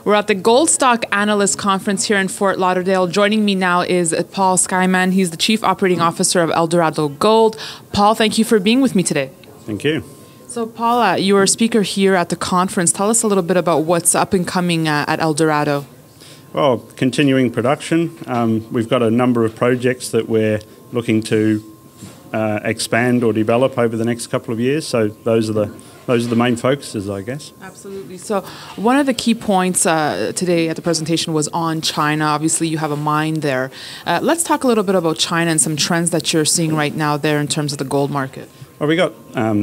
We're at the Gold Stock Analyst Conference here in Fort Lauderdale. Joining me now is Paul Skyman. He's the Chief Operating Officer of Eldorado Gold. Paul, thank you for being with me today. Thank you. So, Paul, you were a speaker here at the conference. Tell us a little bit about what's up and coming at Eldorado. Well, continuing production. We've got a number of projects that we're looking to expand or develop over the next couple of years. So those are the main focuses, I guess. Absolutely. So one of the key points today at the presentation was on China. Obviously, you have a mine there. Let's talk a little bit about China and some trends that you're seeing right now there in terms of the gold market. Well, we got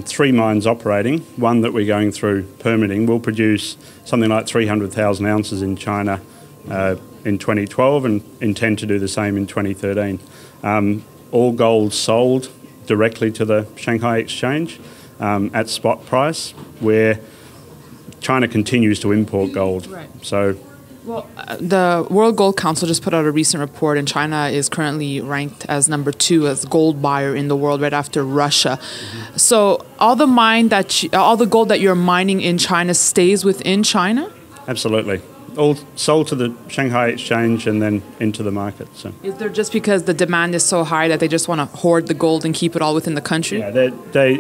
3 mines operating. One that we're going through permitting. We'll produce something like 300,000 ounces in China in 2012 and intend to do the same in 2013. All gold sold directly to the Shanghai Exchange at spot price, where China continues to import gold. Right. So, well, the World Gold Council just put out a recent report, and China is currently ranked as number 2 as gold buyer in the world, right after Russia. Mm-hmm. So, all the gold that you're mining in China stays within China? Absolutely. All sold to the Shanghai Exchange and then into the market. So. Is there just because the demand is so high that they just want to hoard the gold and keep it all within the country? Yeah,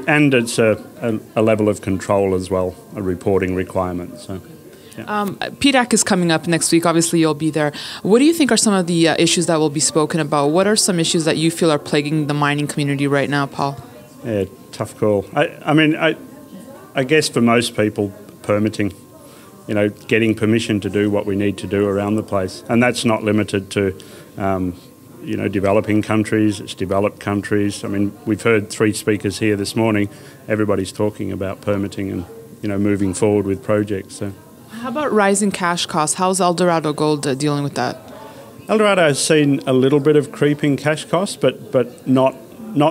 and it's a level of control as well, a reporting requirement. So, yeah. PJAK is coming up next week. Obviously, you'll be there. What do you think are some of the issues that will be spoken about? What are some issues that you feel are plaguing the mining community right now, Paul? Yeah, tough call. I guess for most people, permitting. You know, getting permission to do what we need to do around the place. And that's not limited to, developing countries, it's developed countries. I mean, we've heard 3 speakers here this morning. Everybody's talking about permitting and, moving forward with projects. So. How about rising cash costs? How's Eldorado Gold dealing with that? Eldorado has seen a little bit of creeping cash costs, but not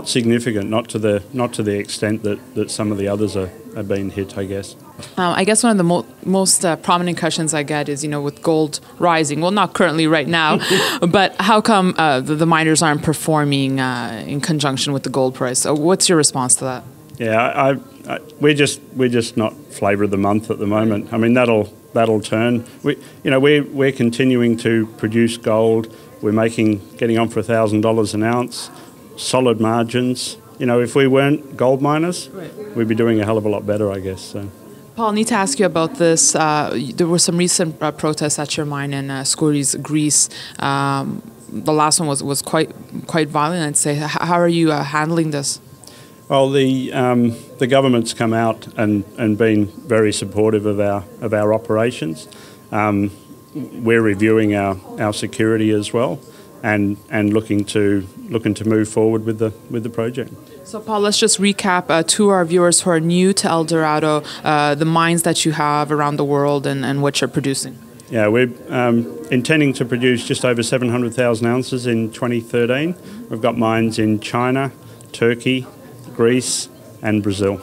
significant, not to the extent that some of the others are being hit, I guess. I guess one of the most prominent questions I get is, with gold rising, well, not currently right now, but how come the miners aren't performing in conjunction with the gold price? So what's your response to that? Yeah, we're just not flavour of the month at the moment. I mean, that'll turn. We're continuing to produce gold. We're getting on for $1,000 an ounce, solid margins. If we weren't gold miners, right, we'd be doing a hell of a lot better, I guess. So. Paul, I need to ask you about this. There were some recent protests at your mine in Skouries, Greece. The last one was quite violent, I'd say. How are you handling this? Well, the government's come out and been very supportive of our operations. We're reviewing our security as well, and looking to move forward with the project. So, Paul, let's just recap to our viewers who are new to Eldorado, the mines that you have around the world and what you're producing. Yeah, we're intending to produce just over 700,000 ounces in 2013. We've got mines in China, Turkey, Greece, and Brazil.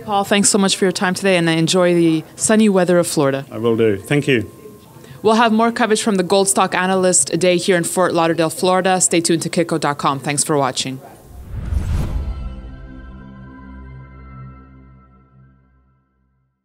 Paul, thanks so much for your time today, and enjoy the sunny weather of Florida. I will do. Thank you. We'll have more coverage from the Gold Stock Analyst Day here in Fort Lauderdale, Florida. Stay tuned to Kitco.com. Thanks for watching.